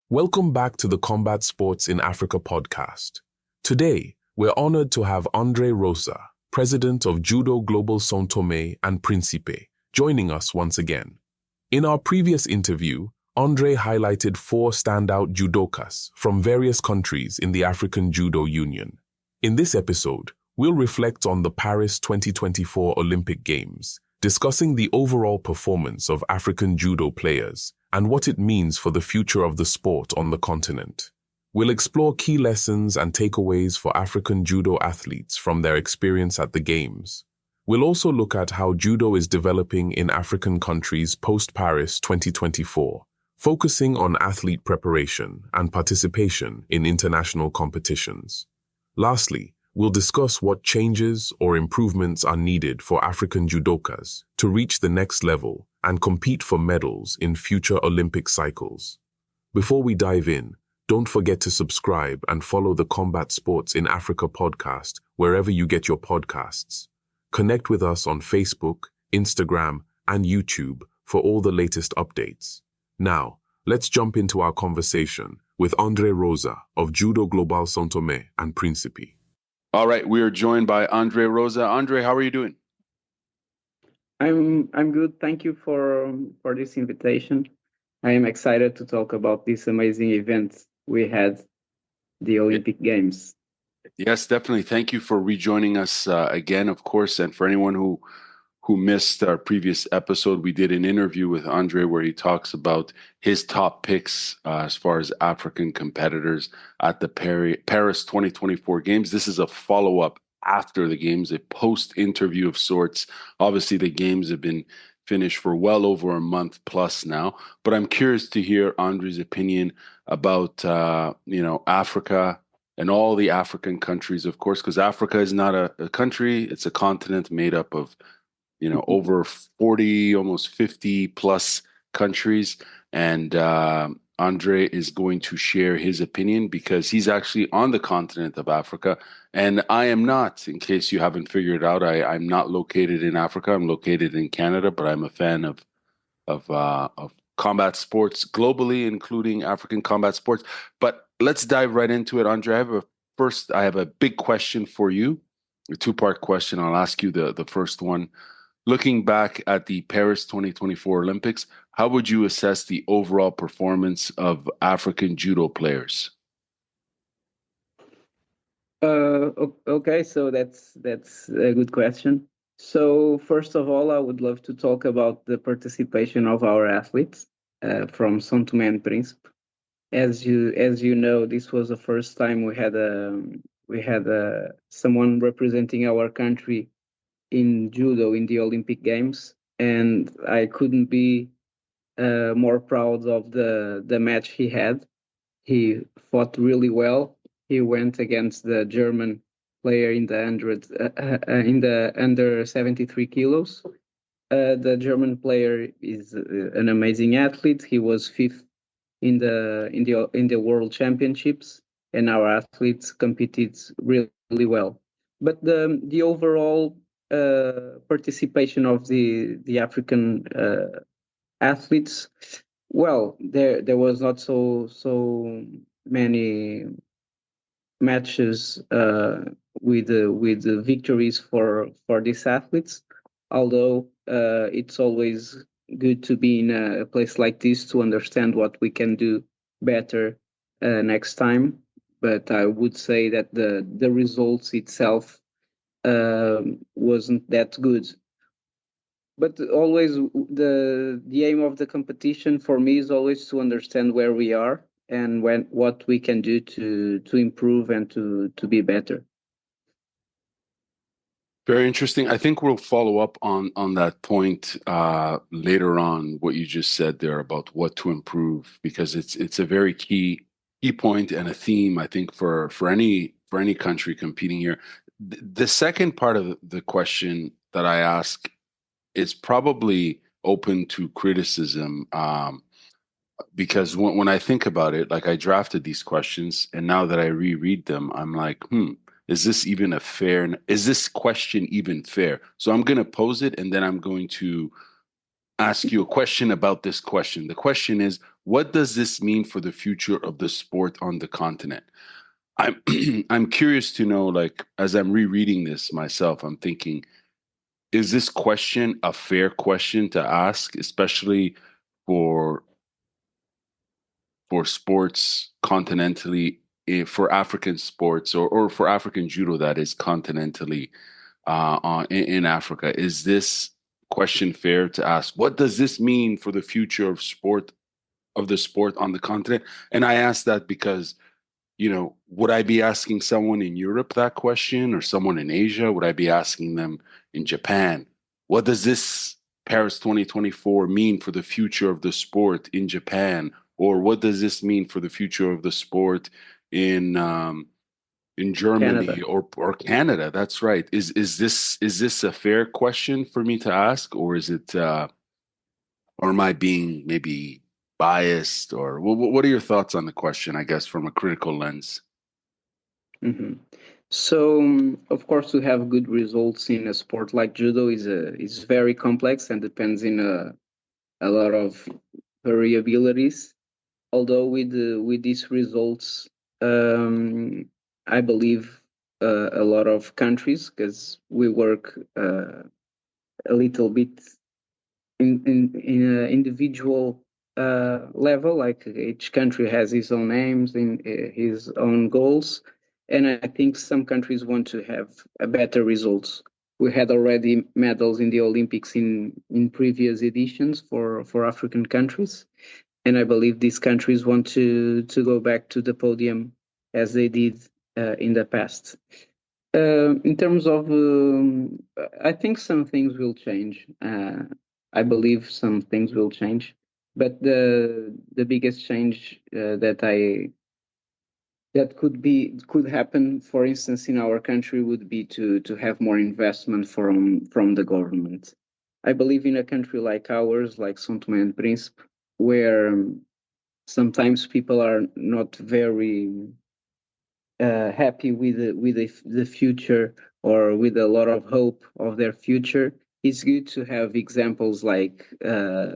Welcome back to the Combat Sports in Africa podcast. Today, we're honored to have André Rosa, president of Judo Global São Tomé and Príncipe, joining us once again. In our previous interview, André highlighted 4 standout judokas from various countries in the African Judo Union. In this episode, we'll reflect on the Paris 2024 Olympic Games, discussing the overall performance of African judo players and what it means for the future of the sport on the continent. We'll explore key lessons and takeaways for African judo athletes from their experience at the Games. We'll also look at how judo is developing in African countries post-Paris 2024, focusing on athlete preparation and participation in international competitions. Lastly, we'll discuss what changes or improvements are needed for African judokas to reach the next level and compete for medals in future Olympic cycles. Before we dive in, don't forget to subscribe and follow the Combat Sports in Africa podcast wherever you get your podcasts. Connect with us on Facebook, Instagram, and YouTube for all the latest updates. Now, let's jump into our conversation with André Rosa of Judo Global São Tomé and Príncipe. All right, we are joined by André Rosa. André, how are you doing? I'm good. Thank you for this invitation. I am excited to talk about this amazing event we had, the Olympic Games. Yes, definitely. Thank you for rejoining us again, of course. And for anyone who missed our previous episode, we did an interview with André where he talks about his top picks as far as African competitors at the Paris 2024 Games. This is a follow-up after the Games, a post-interview of sorts. Obviously, the Games have been finished for well over a month plus now, but I'm curious to hear André's opinion about, Africa and all the African countries, of course, because Africa is not a country, it's a continent made up of over 40, almost 50 plus countries. And André is going to share his opinion because he's actually on the continent of Africa. And I am not, in case you haven't figured out, I'm not located in Africa. I'm located in Canada, but I'm a fan of combat sports globally, including African combat sports. But let's dive right into it, André. I have a big question for you, a 2-part question. I'll ask you the first one. Looking back at the Paris 2024 Olympics, how would you assess the overall performance of African judo players? Okay, so that's a good question. So first of all, I would love to talk about the participation of our athletes from São Tomé and Príncipe. As you know, this was the first time we had someone representing our country in judo in the Olympic Games, and I couldn't be more proud of the match he had. He fought really well. He went against the German player in the under 73 kilos. The German player is an amazing athlete. He was 5th in the World Championships, and our athletes competed really well. But the overall participation of the African athletes, well, there was not so many matches with the victories for these athletes. Although it's always good to be in a place like this to understand what we can do better next time. But I would say that the results itself wasn't that good. But always the aim of the competition for me is always to understand where we are and what we can do to improve and to be better. Very interesting. I think we'll follow up on that point later on, what you just said there about what to improve, because it's a very key point and a theme, I think, for any country competing here. The second part of the question that I ask is probably open to criticism, because when I think about it, like I drafted these questions, and now that I reread them, I'm like, is this question even fair? So I'm going to pose it, and then I'm going to ask you a question about this question. The question is, what does this mean for the future of the sport on the continent? I'm I'm curious to know, like, as I'm rereading this myself, I'm thinking, is this question a fair question to ask, especially for sports continentally, for African sports, or for African judo that is continentally in Africa? Is this question fair to ask? What does this mean for the future of the sport on the continent? And I ask that because, would I be asking someone in Europe that question, or someone in Asia? Would I be asking them in Japan? What does this Paris 2024 mean for the future of the sport in Japan? Or what does this mean for the future of the sport in Canada. Germany or Canada? That's right. Is this a fair question for me to ask, or is it or am I being maybe biased? Or what are your thoughts on the question, I guess, from a critical lens? Hmm. So, of course, to have good results in a sport like judo is very complex and depends in a lot of variabilities. Although with these results, I believe a lot of countries, because we work a little bit in an individual level. Like each country has his own aims and his own goals, and I think some countries want to have a better results. We had already medals in the Olympics in previous editions for African countries, and I believe these countries want to go back to the podium as they did in the past. In terms of, I think some things will change. I believe some things will change, but the biggest change that could happen, for instance, in our country, would be to have more investment from the government. I believe in a country like ours, like São Tomé and Príncipe, where sometimes people are not very happy with the future, or with a lot of hope of their future. It's good to have examples like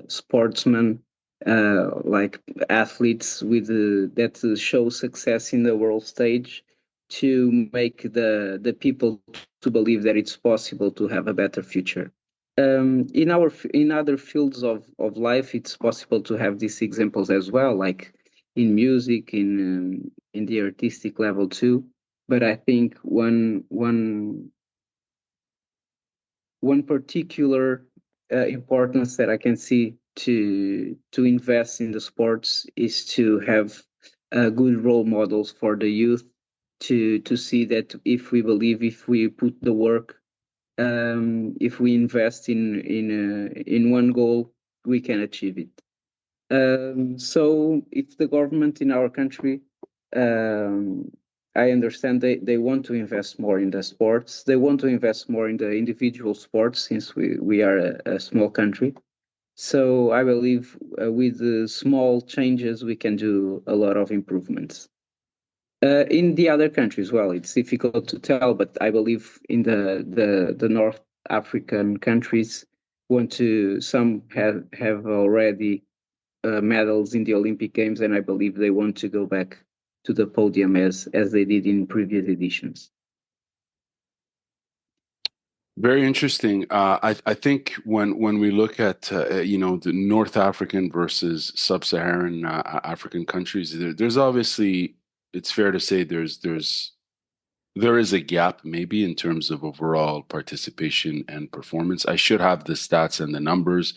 sportsmen, like athletes that show success in the world stage, to make the people to believe that it's possible to have a better future. In other fields of life, it's possible to have these examples as well, like in music, in the artistic level too. But I think one particular importance that I can see to invest in the sports is to have good role models for the youth, to see that if we believe, if we put the work, if we invest in one goal, we can achieve it. So if the government in our country, um, I understand they want to invest more in the sports. They want to invest more in the individual sports, since we are a small country. So I believe with the small changes, we can do a lot of improvements. In the other countries, well, it's difficult to tell, but I believe in the North African countries, some have already medals in the Olympic Games, and I believe they want to go back to the podium as they did in previous editions. Very interesting. I think when we look at the North African versus Sub-Saharan African countries, there's obviously, it's fair to say there is a gap maybe in terms of overall participation and performance. I should have the stats and the numbers.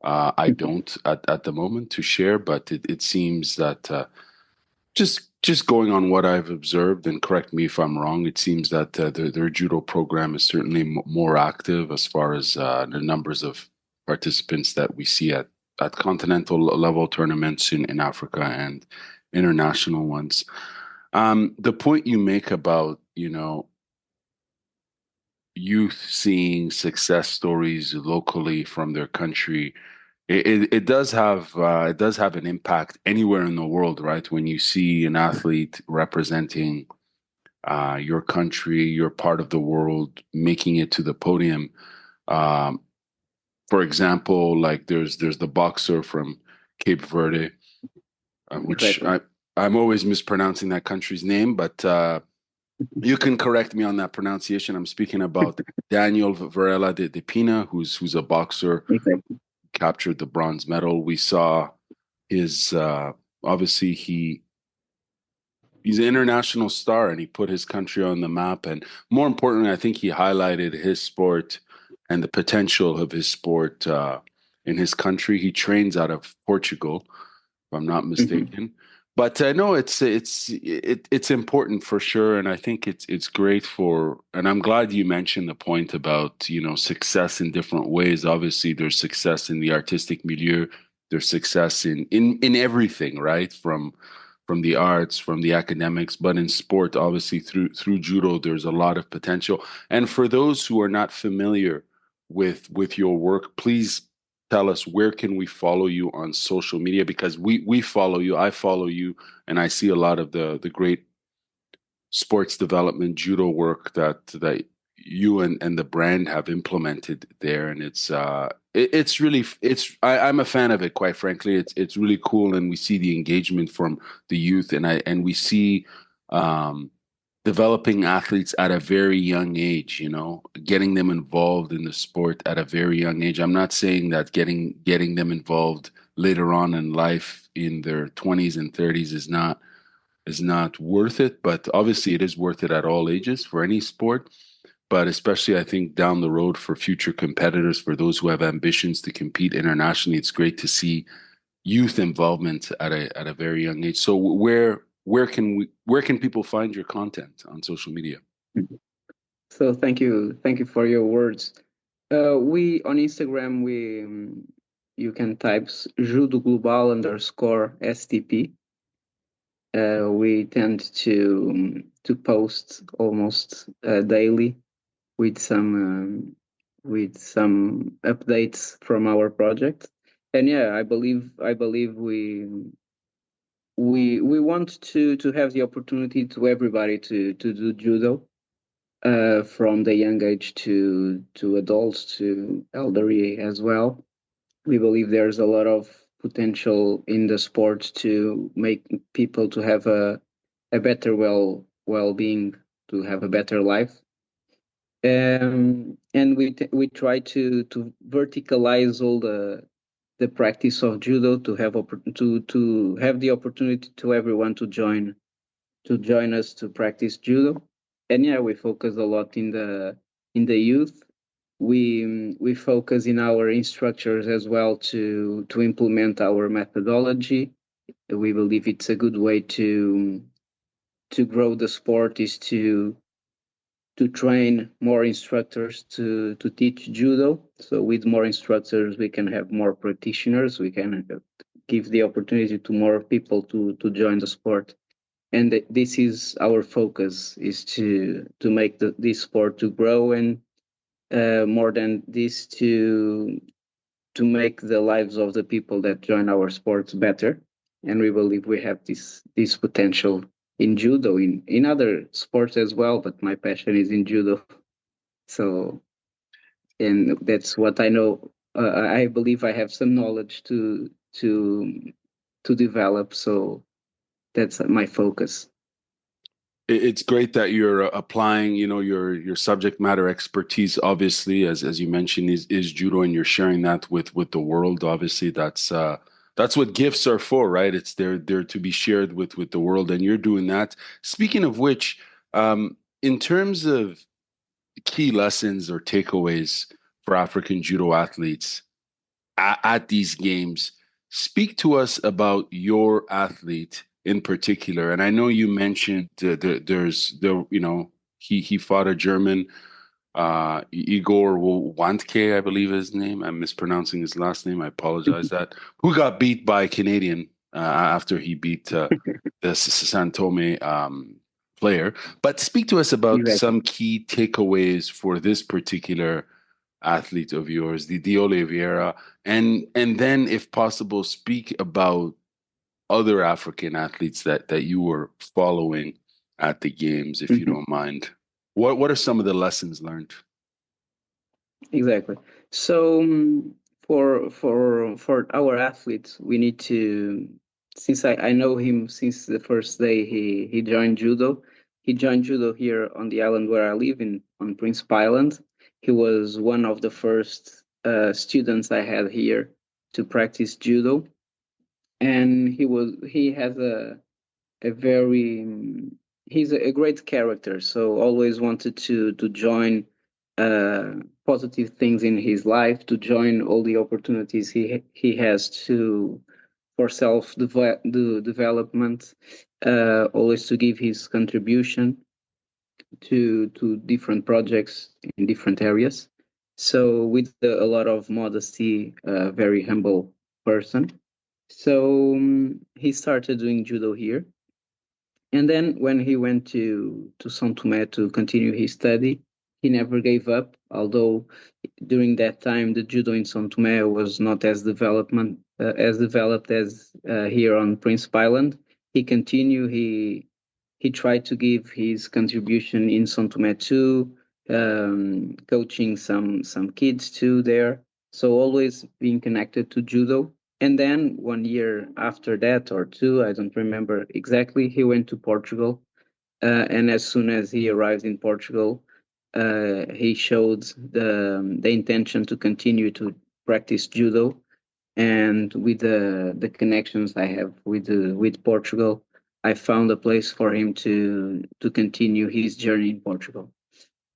I don't at the moment to share, but it seems that just going on what I've observed, and correct me if I'm wrong, it seems that their judo program is certainly more active as far as the numbers of participants that we see at continental level tournaments in Africa and international ones. The point you make about, youth seeing success stories locally from their country, it does have an impact anywhere in the world, right? When you see an athlete representing your country, your part of the world, making it to the podium. Um, for example, like there's the boxer from Cape Verde. which Exactly. I'm always mispronouncing that country's name, but you can correct me on that pronunciation. I'm speaking about Daniel Varela de Pina, who's a boxer, Exactly. captured the bronze medal. We saw his obviously he's an international star and he put his country on the map. And more importantly, I think he highlighted his sport and the potential of his sport in his country. He trains out of Portugal, if I'm not Hmm. mistaken. But no, it's important for sure, and I think it's great for. And I'm glad you mentioned the point about success in different ways. Obviously, there's success in the artistic milieu. There's success in everything, right? From the arts, from the academics, but in sport, obviously through judo, there's a lot of potential. And for those who are not familiar with your work, please tell us where can we follow you on social media, because we follow you, I follow you, and I see a lot of the great sports development judo work that you and the brand have implemented there, and it's really I'm a fan of it, quite frankly. It's really cool, and we see the engagement from the youth, and we see um developing athletes at a very young age, getting them involved in the sport at a very young age. I'm not saying that getting them involved later on in life in their 20s and 30s is not worth it, but obviously it is worth it at all ages for any sport. But especially, I think, down the road for future competitors, for those who have ambitions to compete internationally, it's great to see youth involvement at a very young age. So where can people find your content on social media? So thank you for your words. We on Instagram you can type Judo Global _ STP. We tend to post almost daily with some updates from our project. And yeah, I believe we want to have the opportunity to everybody to do judo, from the young age to adults to elderly as well. We believe there's a lot of potential in the sport to make people to have a better well-being, to have a better life. And we try to verticalize all the practice of judo, to have the opportunity to everyone to join us to practice judo. And yeah, we focus a lot in the youth. We focus in our instructors as well to implement our methodology. We believe it's a good way to grow the sport is to train more instructors to teach judo. So with more instructors, we can have more practitioners. We can give the opportunity to more people to join the sport. And this is our focus: is to make this sport to grow, and more than this, to make the lives of the people that join our sports better. And we believe we have this potential in judo, in other sports as well, but my passion is in judo. So, and that's what I know. I believe I have some knowledge to develop. So that's my focus. It's great that you're applying, your subject matter expertise. Obviously, as you mentioned, is judo, and you're sharing that with the world. Obviously, that's what gifts are for, right? It's they're to be shared with the world, and you're doing that. Speaking of which, in terms of key lessons or takeaways for African judo athletes at these games, speak to us about your athlete in particular. And I know you mentioned he fought a German, Igor Wantke, I believe his name. I'm mispronouncing his last name. I apologize. That who got beat by a Canadian after he beat the San Tome player. But speak to us about Exactly. some key takeaways for this particular athlete of yours, the Oliveira, and then, if possible, speak about other African athletes that you were following at the games, if you Mhm. don't mind. What are some of the lessons learned? Exactly. So for our athletes, we need since I know him since the first day he joined judo. He joined judo here on the island where I live in on Principe Island. He was one of the first students I had here to practice judo, and he has a very he's a great character. So always wanted to join uh, positive things in his life, to join all the opportunities he has to for development, always to give his contribution to different projects in different areas. So with a lot of modesty, a very humble person. So he started doing judo here, and then when he went to São Tomé to continue his study, he never gave up. Although during that time the judo in São Tomé was not as developed as here on Prince Island, he continued. He tried to give his contribution in São Tomé too, coaching some kids too there. So always being connected to judo. And then 1 year after that, or two, I don't remember exactly, he went to Portugal. And as soon as he arrived in Portugal, he showed the intention to continue to practice judo. And with the connections I have with Portugal, I found a place for him to continue his journey in Portugal.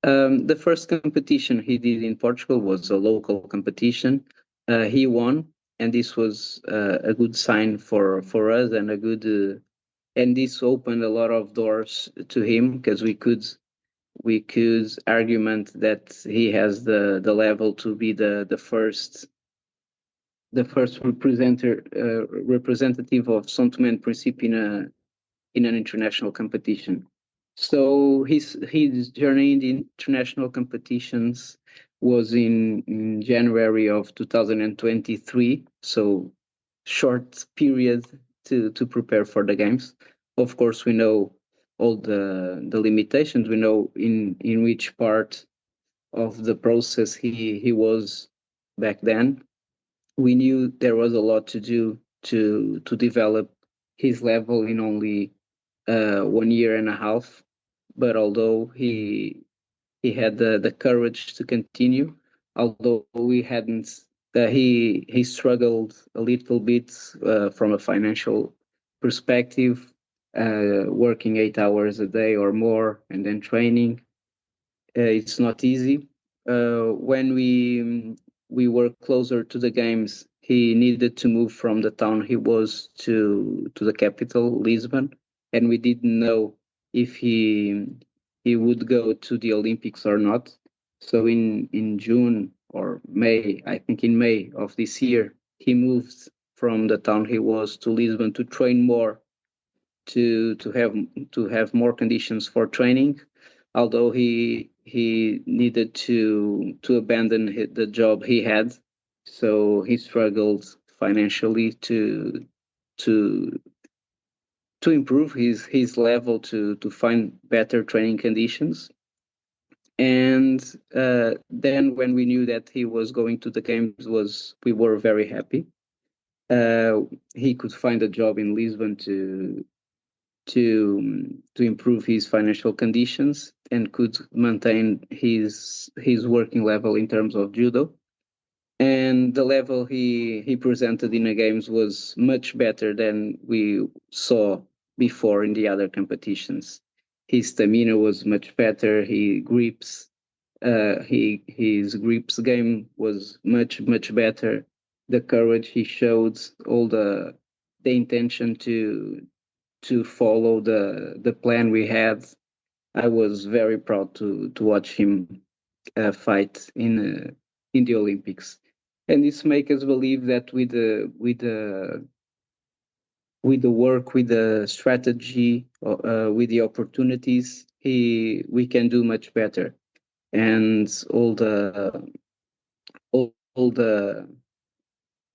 The first competition he did in Portugal was a local competition. He won, and this was a good sign for us, and a good and this opened a lot of doors to him, because we could argument that he has the level to be the first representative of São Tomé and Príncipe in an international competition. So his journey in the international competitions was in January of 2023. So short period to prepare for the games. Of course, we know all the limitations. We know in which part of the process he was back then. We knew there was a lot to do to develop his level in only 1 year and a half. But although he had the courage to continue, although we hadn't, he struggled a little bit from a financial perspective, working 8 hours a day or more, and then training. It's not easy. When we were closer to the games, he needed to move from the town he was to the capital, Lisbon, and we didn't know if he would go to the Olympics or not. So in June or May, I think in May of this year, he moved from the town he was to Lisbon to train more, to have more conditions for training. Although he needed to abandon the job he had, so he struggled financially to to improve his level, to find better training conditions. And then when we knew that he was going to the games, we were very happy. He could find a job in Lisbon to improve his financial conditions, and could maintain his working level in terms of judo. And the level he presented in the games was much better than we saw before in the other competitions. His stamina was much better. His grips game was much better. The courage he showed, all the intention to follow the plan we had. I was very proud to watch him fight in the Olympics, and this makes us believe that with the work, with the strategy, with the opportunities, we can do much better. And all the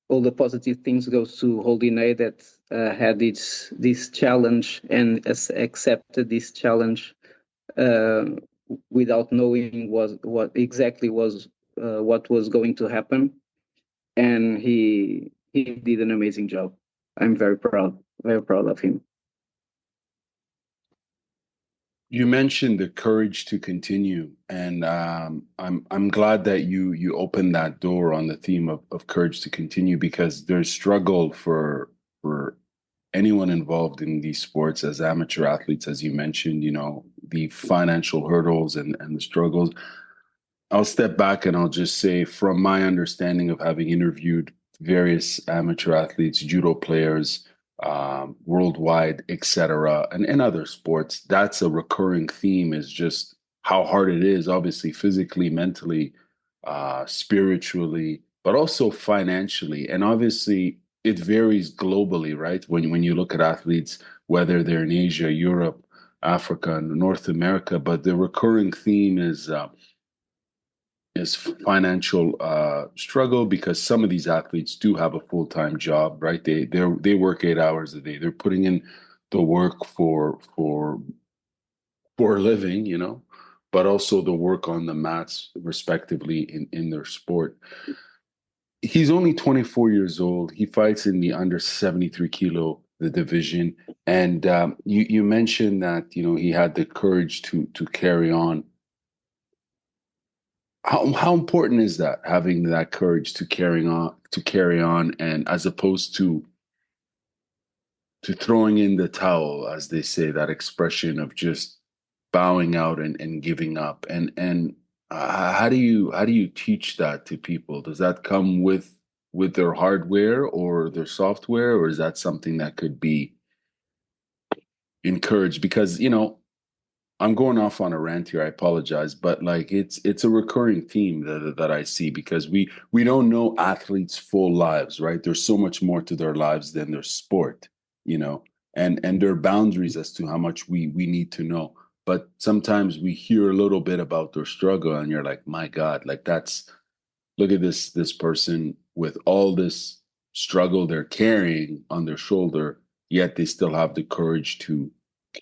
all the positive things goes to Holdinay, that had this challenge and has accepted this challenge uh, without knowing what exactly was what was going to happen, and he did an amazing job. I'm very proud of him. You mentioned the courage to continue, and I'm glad that you opened that door on the theme of courage to continue, because there's struggle for anyone involved in these sports as amateur athletes, as you mentioned, the financial hurdles and the struggles. I'll step back and I'll just say, from my understanding of having interviewed various amateur athletes, judo players, worldwide, etc., and other sports, that's a recurring theme, is just how hard it is, obviously physically, mentally, spiritually, but also financially. And obviously, it varies globally, right? When you look at athletes, whether they're in Asia, Europe, Africa, and North America, but the recurring theme is financial struggle, because some of these athletes do have a full-time job, right? They work 8 hours a day. They're putting in the work for a living, but also the work on the mats, respectively, in their sport. He's only 24 years old. He fights in the under 73 kilo, the division, and you mentioned that he had the courage to carry on. How important is that, having that courage to carry on, and as opposed to throwing in the towel, as they say, that expression of just bowing out and giving up? And how do you teach that to people? Does that come with their hardware or their software, or is that something that could be encouraged? Because I'm going off on a rant here. I apologize, but like it's a recurring theme that I see, because we don't know athletes' full lives, right? There's so much more to their lives than their sport, you know, and there are boundaries as to how much we need to know. But sometimes we hear a little bit about their struggle, and you're like, my God, like look at this person with all this struggle they're carrying on their shoulder, yet they still have the courage to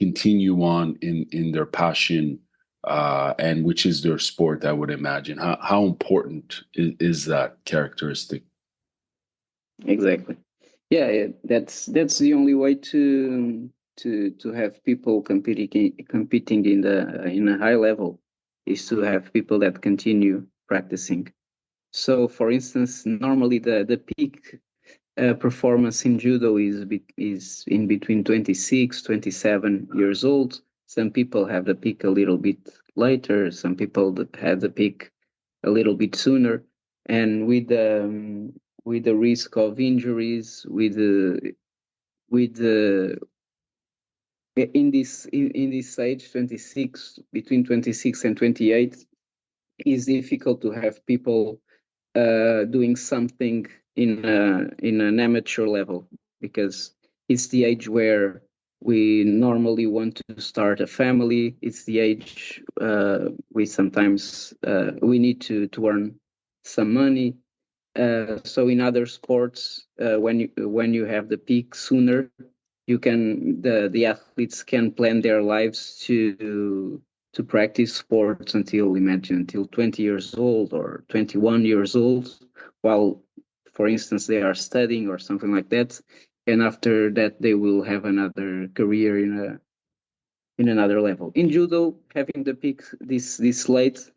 continue on in their passion, and which is their sport. I would imagine, how important is that characteristic? Exactly. Yeah, that's the only way to have people competing in a high level, is to have people that continue practicing. So, for instance, normally the peak performance in judo is in between 26, 27 years old. Some people have the peak a little bit later. Some people that have the peak a little bit sooner, and with the risk of injuries, with the in this age, 26, between 26 and 28, is difficult to have people doing something in an amateur level, because it's the age where we normally want to start a family. It's the age we sometimes we need to earn some money. So in other sports, when you have the peak sooner, the athletes can plan their lives to practice sports until 20 years old or 21 years old, while, for instance, they are studying or something like that. And after that, they will have another career in another level. In judo, having the peak this late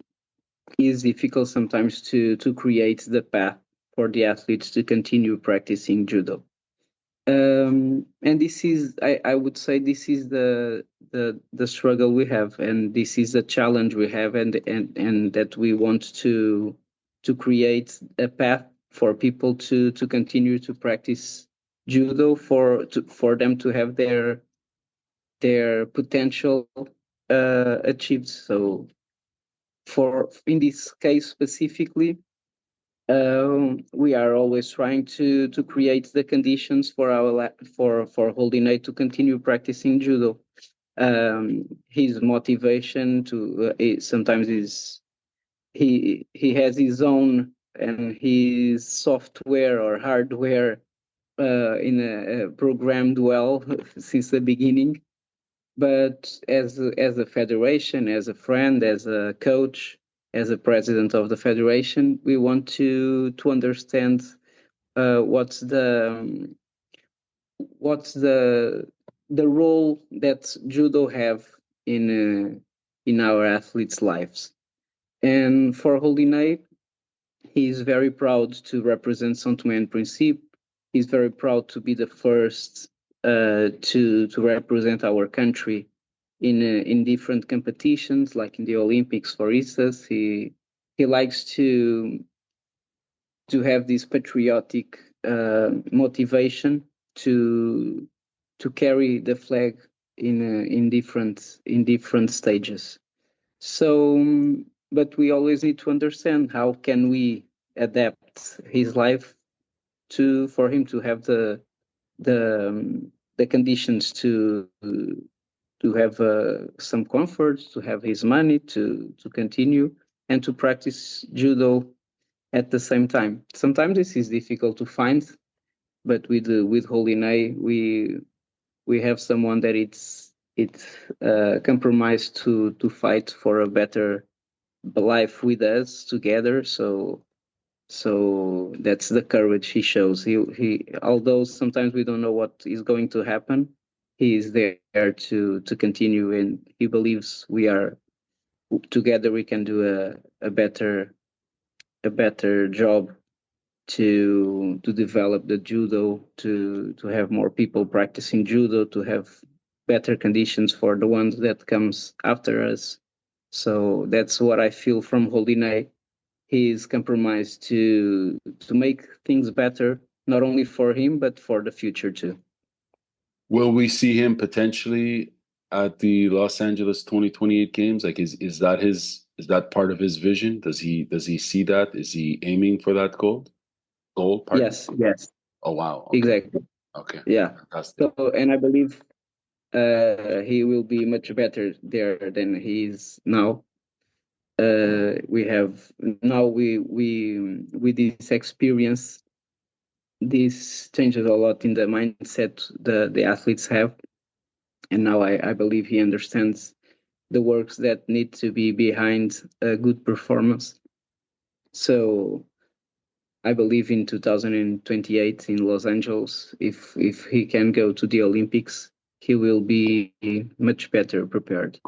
is difficult sometimes to create the path for the athletes to continue practicing judo. And this is, I would say, this is the struggle we have, and this is a challenge we have, and that we want to create a path for people to continue to practice judo, for them to have their potential achieved. So, for in this case specifically, we are always trying to create the conditions for for holding A to continue practicing judo. His motivation sometimes is he has his own, and his software or hardware programmed well since the beginning. But as a federation, as a friend, as a coach, as a president of the federation, we want to understand what's what's the role that judo have in our athletes' lives. And for Holinay, he is very proud to represent São Tomé and Príncipe. He's very proud to be the first to represent our country in different competitions, like in the Olympics, for instance. He likes to have this patriotic motivation to carry the flag in different stages. So, but we always need to understand how can we adapt his life to for him to have the conditions to have some comfort, to have his money to continue and to practice judo at the same time. Sometimes this is difficult to find, but with Holinay, we have someone that it's compromised to fight for a better life with us together. So that's the courage he shows. He although sometimes we don't know what is going to happen, he is there to continue, and he believes we are together. We can do a better job to develop the judo, to have more people practicing judo, to have better conditions for the ones that comes after us. So that's what I feel from Holinay. He is compromised to make things better, not only for him but for the future too. Will we see him potentially at the Los Angeles 2028 games? Like, is that part of his vision? Does he see that? Is he aiming for that goal? Pardon? Yes, Oh wow. Okay. exactly. Okay. Yeah. Fantastic. So, and I believe he will be much better there than he is now. We have now we with this experience, this changes a lot in the mindset the athletes have, and now I believe he understands the works that need to be behind a good performance. So I believe in 2028 in Los Angeles, if he can go to the Olympics, he will be much better prepared.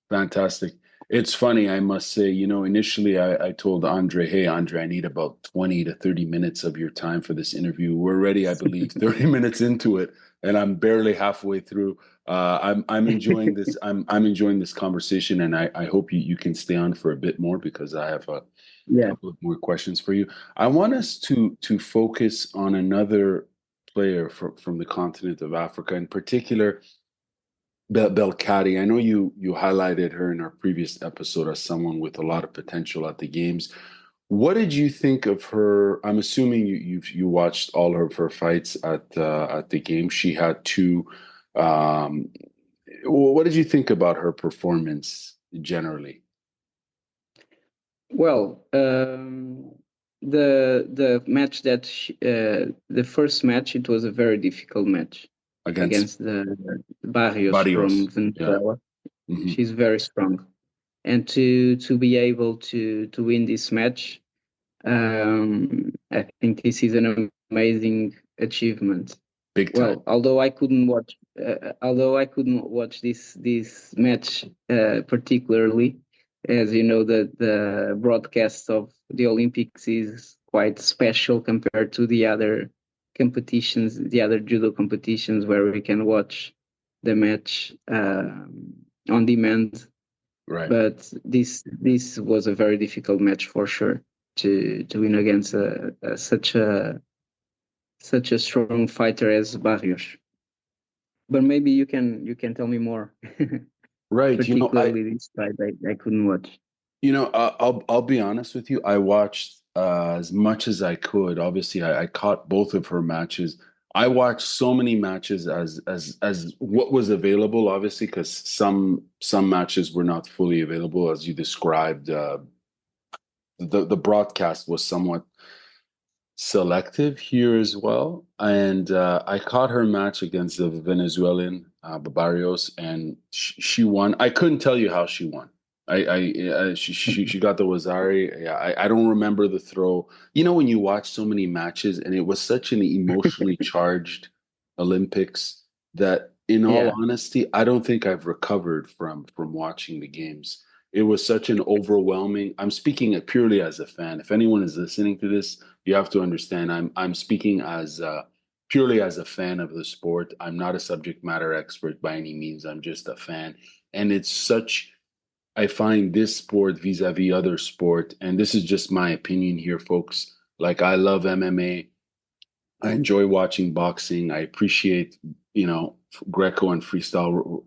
Fantastic. It's funny, I must say, initially I told Andre, hey, Andre, I need about 20 to 30 minutes of your time for this interview. We're already, I believe, 30 minutes into it, and I'm barely halfway through. I'm enjoying this. I'm enjoying this conversation, and I hope you can stay on for a bit more because I have a Yeah. couple of more questions for you. I want us to focus on another player from the continent of Africa, in particular, Belkadi. I know you highlighted her in our previous episode as someone with a lot of potential at the games. What did you think of her? I'm assuming you watched all of her fights at the game. She had two. Um, what did you think about her performance generally Well, the match the first match, it was a very difficult match against against the Barrios from Barrios? Yeah. Venezuela. Hmm. She's very strong, and to be able to win this match, I think this is an amazing achievement. Big time. Well, although I couldn't watch this match particularly, as you know, the broadcast of the Olympics is quite special compared to the other competitions, the other judo competitions where we can watch the match on demand. Right. But this was a very difficult match for sure to win against such a strong fighter as Barrios. But maybe you can tell me more. Right. Particularly this fight, I couldn't watch. I'll be honest with you. I watched as much as I could. Obviously, I caught both of her matches. I watched so many matches as what was available. Obviously, because some matches were not fully available, as you described. The broadcast was somewhat selective here as well, and I caught her match against the Venezuelan Barrios, and she won. I couldn't tell you how she won. She got the Wazari. Yeah, I don't remember the throw. When you watch so many matches, and it was such an emotionally charged Olympics that, in all Yeah. honesty, I don't think I've recovered from watching the games. It was such an overwhelming. I'm speaking purely as a fan. If anyone is listening to this, you have to understand. I'm speaking as purely as a fan of the sport. I'm not a subject matter expert by any means. I'm just a fan, and it's such. I find this sport vis-a-vis other sport, and this is just my opinion here, folks. Like I love MMA. I enjoy watching boxing. I appreciate, Greco and freestyle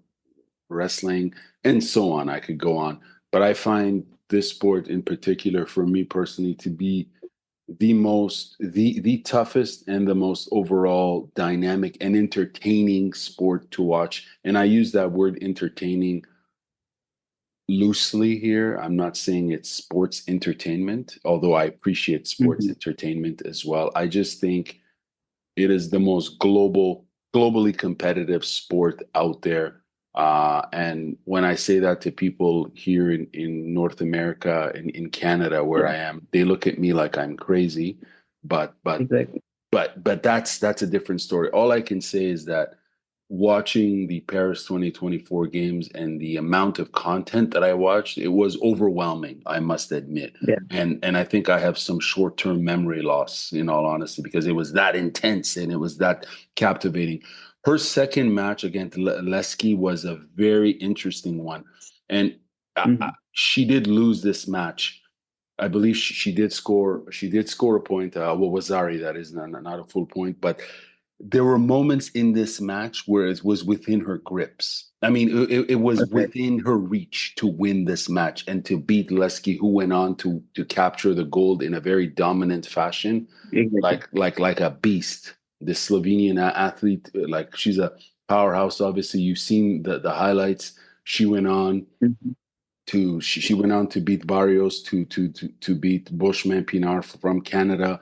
wrestling and so on. I could go on, but I find this sport in particular, for me personally, to be the toughest and the most overall dynamic and entertaining sport to watch. And I use that word entertaining loosely here. I'm not saying it's sports entertainment, although I appreciate sports Hmm. entertainment as well. I just think it is the most globally competitive sport out there. And when I say that to people here in North America and in Canada, where Yeah. I am, they look at me like I'm crazy. But but Exactly. but that's a different story. All I can say is that watching the Paris 2024 games and the amount of content that I watched, it was overwhelming, I must admit. Yeah. And I think I have some short-term memory loss, in all honesty, because it was that intense and it was that captivating. Her second match against Leski was a very interesting one. And Hmm. she did lose this match. I believe she did score. She did score a point. Well, Wazari, that is not a full point, but there were moments in this match where it was within her grips. I mean, it was Okay. within her reach to win this match and to beat Leski, who went on to capture the gold in a very dominant fashion, Exactly. like a beast. The Slovenian athlete, like she's a powerhouse. Obviously, you've seen the highlights. She went on Hmm. she went on to beat Barrios, to beat Bushman Pinar from Canada,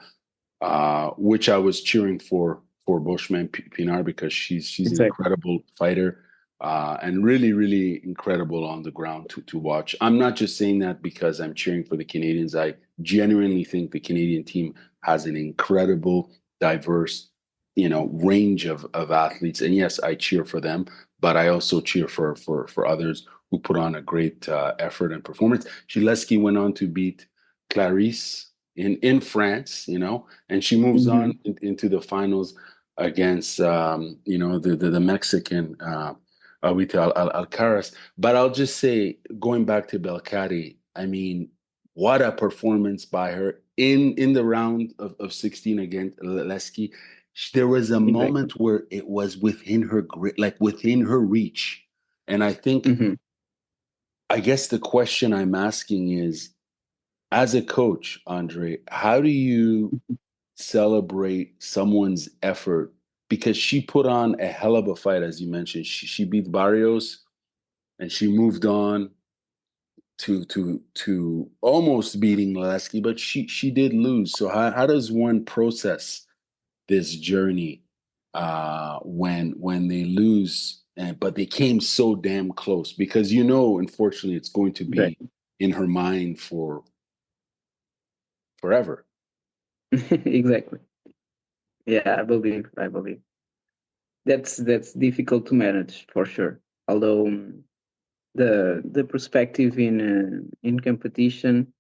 which I was cheering for Bushman Pinar, because she's an Exactly. incredible fighter, and really really incredible on the ground to watch. I'm not just saying that because I'm cheering for the Canadians. I genuinely think the Canadian team has an incredible, diverse, range of athletes, and yes, I cheer for them, but I also cheer for others who put on a great effort and performance. Shileski went on to beat Clarisse in France, and she moves Hmm. on into the finals against the Mexican Awita Alcaraz. But I'll just say, going back to Belcati, I mean, what a performance by her in the round of 16 against Leski. There was a Exactly. moment where it was within her grip, like within her reach. And Hmm. I guess the question I'm asking is, as a coach, Andre, how do you celebrate someone's effort? Because she put on a hell of a fight, as you mentioned. She beat Barrios, and she moved on to almost beating Lasky, but she did lose. So how does one process this journey when they lose, but they came so damn close? Because unfortunately, it's going to be Exactly. in her mind for forever. Exactly. Yeah, I believe. I believe that's difficult to manage for sure. Although the perspective in competition,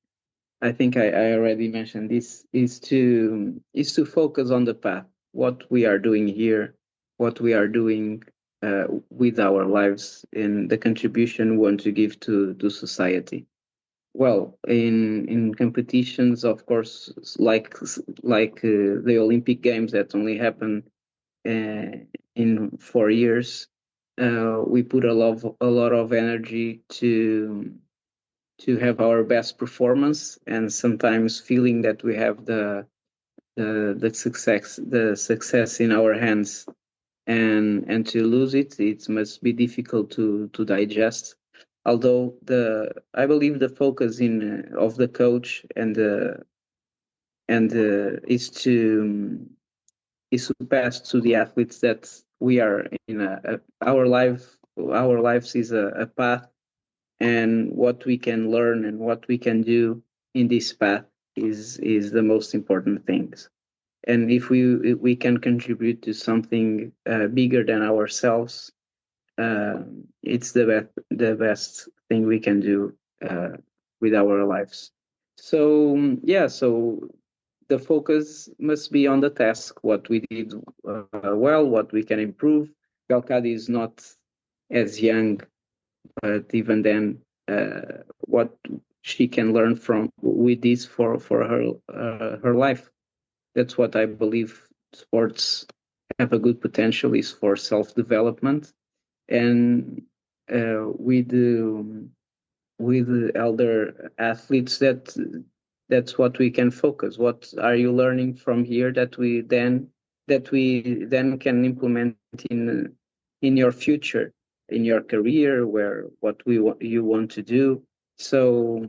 I think I already mentioned this, is to focus on the path, what we are doing here, what we are doing with our lives, and the contribution we want to give to society. Well, in competitions, of course, like the Olympic Games that only happen uh, in 4 years, we put a lot of energy to have our best performance, and sometimes feeling that we have the success in our hands, and to lose it must be difficult to digest. Although the I believe the focus in of the coach and is to pass to the athletes that we are in our lives is a path, and what we can learn and what we can do in this path is the most important things. And if we can contribute to something bigger than ourselves, it's the best thing we can do with our lives. So yeah, so the focus must be on the task, what we did well, what we can improve. Belkadi is not as young, but even then, what she can learn from with this for her life. That's what I believe sports have a good potential is for self development, and with the elder athletes, that's what we can focus. What are you learning from here that we then can implement in your future, in your career, where what you want to do. So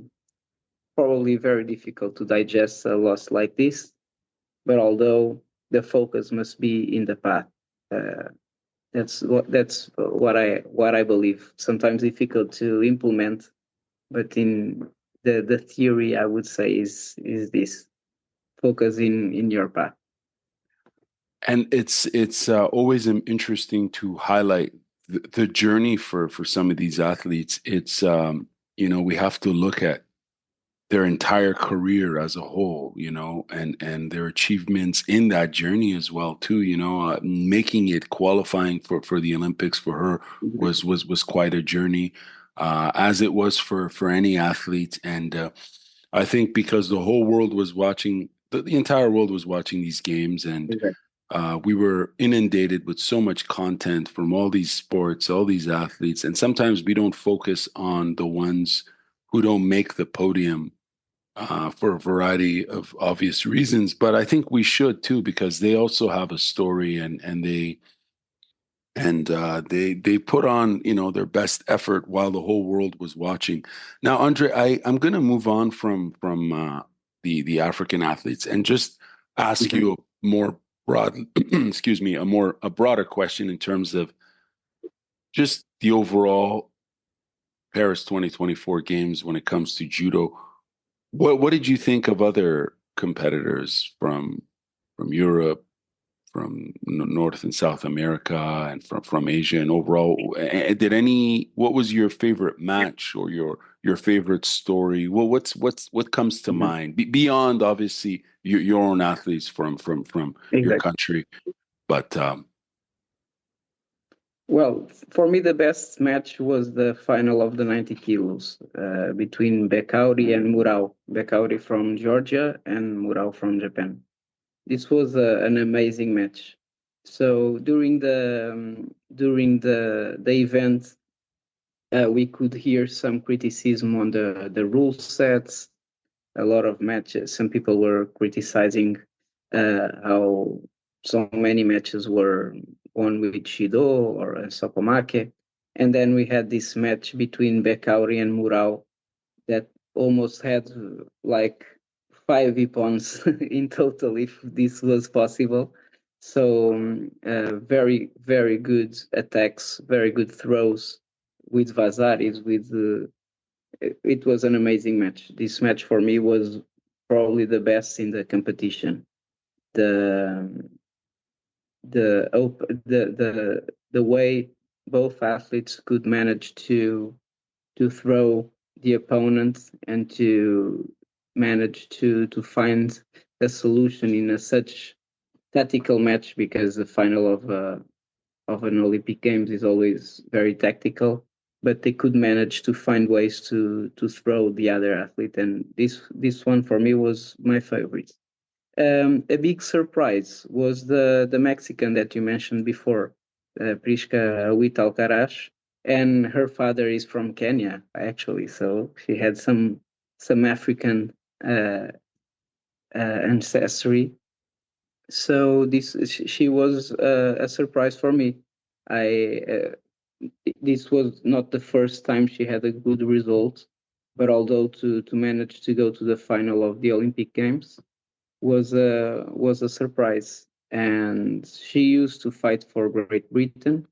probably very difficult to digest a loss like this, but although the focus must be in the path. Uh, that's what I believe. Sometimes difficult to implement, but in the theory, I would say is this focus in your path. And it's always interesting to highlight the journey for some of these athletes. It's we have to look at their entire career as a whole, and their achievements in that journey as well too. Making it qualifying for the Olympics for her was quite a journey, as it was for any athlete. And I think because the whole world was watching, the entire world was watching these games, and Exactly. we were inundated with so much content from all these sports, all these athletes, and sometimes we don't focus on the ones who don't make the podium for a variety of obvious reasons. But I think we should too, because they also have a story, and they put on their best effort while the whole world was watching. Now, Andre, I'm going to move on from the African athletes and just ask Mhm. you a more broad, excuse me, a broader question in terms of just the overall Paris 2024 games when it comes to judo. What did you think of other competitors from Europe, from North and South America, and from Asia, and overall, what was your favorite match or your favorite story? What comes to Mhm. mind beyond obviously your own athletes from your Exactly. country, but Well, for me, the best match was the final of the 90 kilos between Bekauri and Murao. Bekauri from Georgia and Murao from Japan. This was an amazing match. So during the event, we could hear some criticism on the rule sets. A lot of matches. Some people were criticizing how so many matches were won with Judo or Sokomake. And then we had this match between Bekauri and Murao that almost had like five weapons in total, if this was possible. So very, very good attacks, very good throws with Vazaris, with it was an amazing match. This match for me was probably the best in the competition. The the way both athletes could manage to throw the opponent and to manage to find a solution in a such tactical match, because the final of an Olympic Games is always very tactical, but they could manage to find ways to throw the other athlete, and this one for me was my favorite. A big surprise was the Mexican that you mentioned before, Priska Alcaraz, and her father is from Kenya actually, so she had some African ancestry. So this she was a surprise for me. I This was not the first time she had a good result, but although to manage to go to the final of the Olympic Games was a surprise. And she used to fight for Great Britain,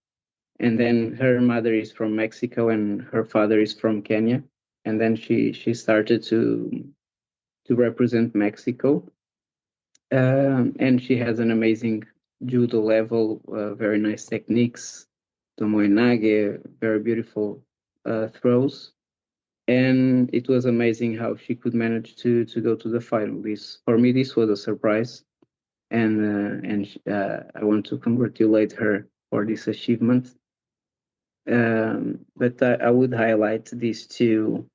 and then her mother is from Mexico and her father is from Kenya, and then she started to represent Mexico. And she has an amazing judo level, very nice techniques, tomoe-nage, very beautiful throws. And it was amazing how she could manage to go to the final. This, for me, this was a surprise, and I want to congratulate her for this achievement. But I would highlight these two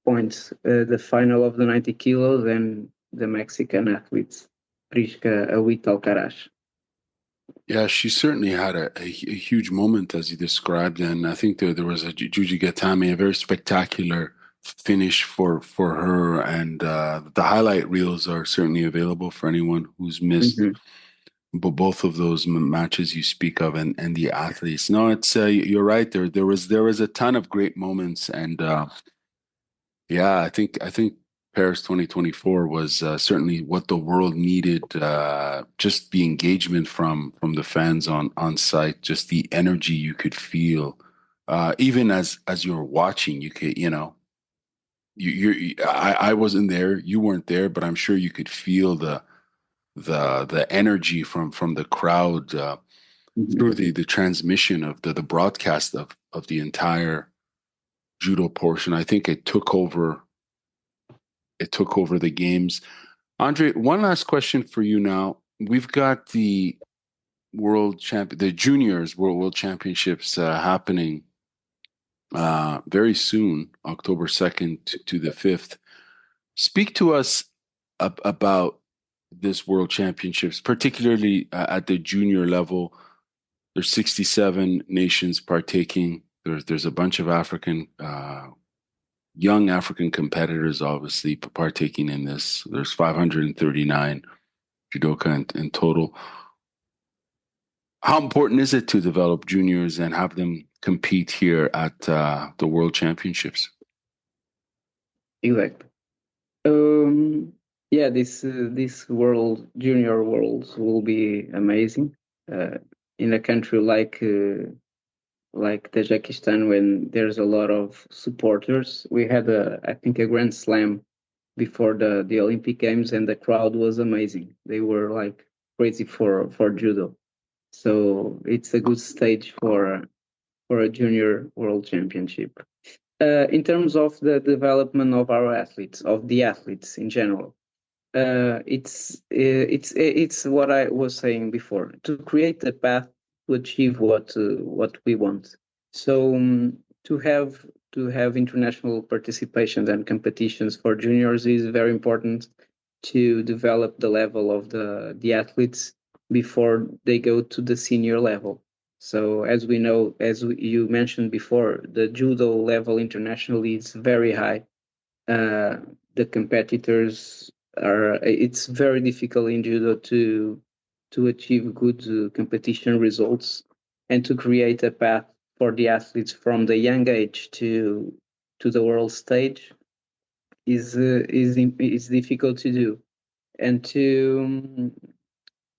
points: the final of the 90 kilos and the Mexican athletes, Prisca Awit Alcaraz. Yeah, she certainly had a huge moment as you described, and I think there was a Juji Gatame, a very spectacular finish for her, and the highlight reels are certainly available for anyone who's missed Mhm. both of those matches you speak of, and the athletes. No, it's you're right. There was a ton of great moments, and yeah, I think Paris 2024 was certainly what the world needed. Just the engagement from the fans on site, just the energy you could feel, even as you were watching, you could, I wasn't there, you weren't there, but I'm sure you could feel the energy from the crowd Mhm. through the transmission of the broadcast of the entire judo portion. I think it took over the games. Andre, one last question for you now. We've got the juniors world championships happening very soon, October 2nd to the 5th. Speak to us about this world championships, particularly at the junior level. There's 67 nations partaking. There's a bunch of young African competitors, obviously, partaking in this. There's 539 judoka in total. How important is it to develop juniors and have them compete here at the World Championships? Exactly. Um, yeah, this world junior worlds will be amazing. In a country like Tajikistan, when there's a lot of supporters, we had I think a grand slam before the Olympic Games, and the crowd was amazing. They were like crazy for judo. So it's a good stage for a junior world championship. In terms of the development of our athletes, of the athletes in general, it's what I was saying before, to create a path to achieve what we want. So to have international participations and competitions for juniors is very important to develop the level of the athletes before they go to the senior level. So as we know, you mentioned before, the judo level internationally is very high. uh, the competitors it's very difficult in judo to achieve good competition results, and to create a path for the athletes from the young age to the world stage is difficult to do. And to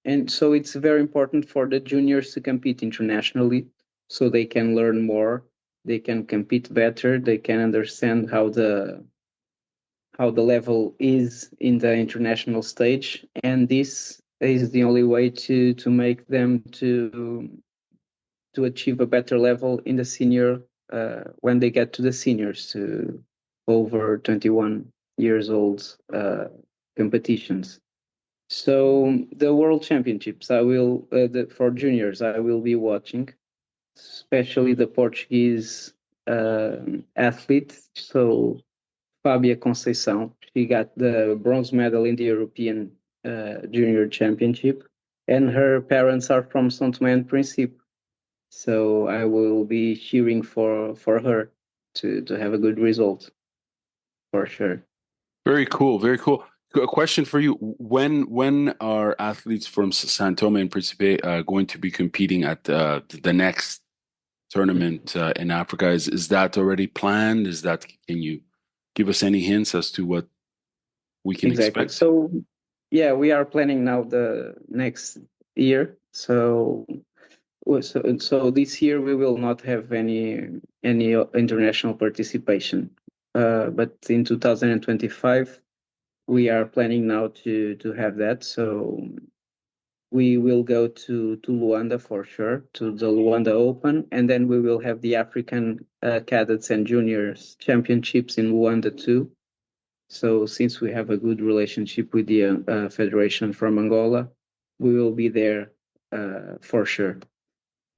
and so it's very important for the juniors to compete internationally, so they can learn more, they can compete better, they can understand how the level is in the international stage, and this is the only way to make them to achieve a better level in the senior, when they get to the seniors, to over 21 years old competitions. So the world championships, for juniors, I will be watching, especially the Portuguese athletes. So Fabia Conceição. She got the bronze medal in the European Junior Championship, and her parents are from São Tomé and Príncipe. So I will be cheering for her to have a good result for sure. Very cool, very cool. A question for you: When are athletes from San Tome and Principe going to be competing at the next tournament in Africa? Is that already planned? Can you give us any hints as to what we can Exactly. expect? So yeah, we are planning now the next year. So this year we will not have any international participation. But in 2025 we are planning now to have that. So we will go to Luanda for sure, to the Luanda Open, and then we will have the African Cadets and Juniors Championships in Luanda too. So since we have a good relationship with the federation from Angola, we will be there for sure.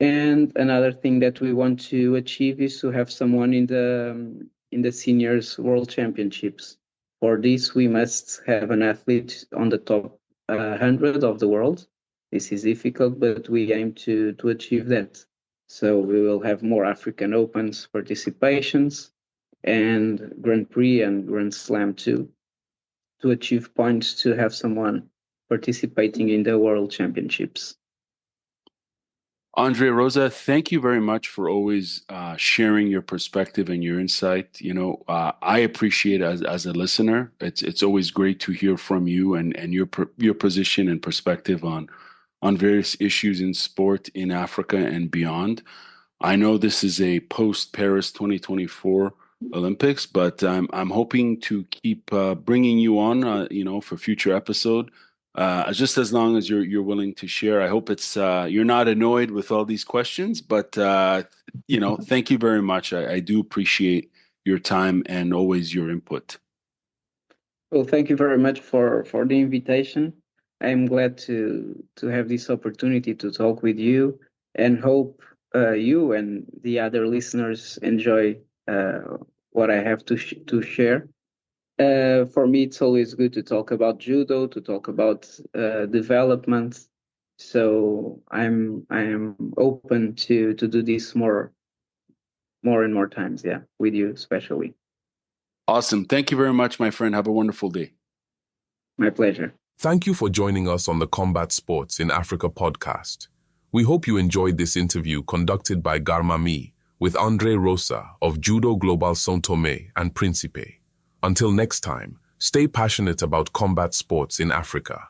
And another thing that we want to achieve is to have someone in the seniors world championships. For this, we must have an athlete on the top 100 of the world. This is difficult, but we aim to achieve that. So we will have more African Opens participations and Grand Prix and Grand Slam too, to achieve points to have someone participating in the World Championships. André, Rosa, thank you very much for always sharing your perspective and your insight. I appreciate as a listener. It's always great to hear from you and your position and perspective on various issues in sport in Africa and beyond. I know this is a post Paris 2024 Olympics, but I'm hoping to keep bringing you on, for future episode. Just as long as you're willing to share. I hope it's you're not annoyed with all these questions, but thank you very much. I do appreciate your time and always your input. Well, thank you very much for the invitation. I'm glad to have this opportunity to talk with you, and hope you and the other listeners enjoy what I have to share. For me, it's always good to talk about judo, to talk about development. So I am open to do this more and more times, yeah, with you especially. Awesome. Thank you very much, my friend. Have a wonderful day. My pleasure. Thank you for joining us on the Combat Sports in Africa podcast. We hope you enjoyed this interview conducted by Garmami with André Rosa of Judo Global São Tomé and Príncipe. Until next time, stay passionate about combat sports in Africa.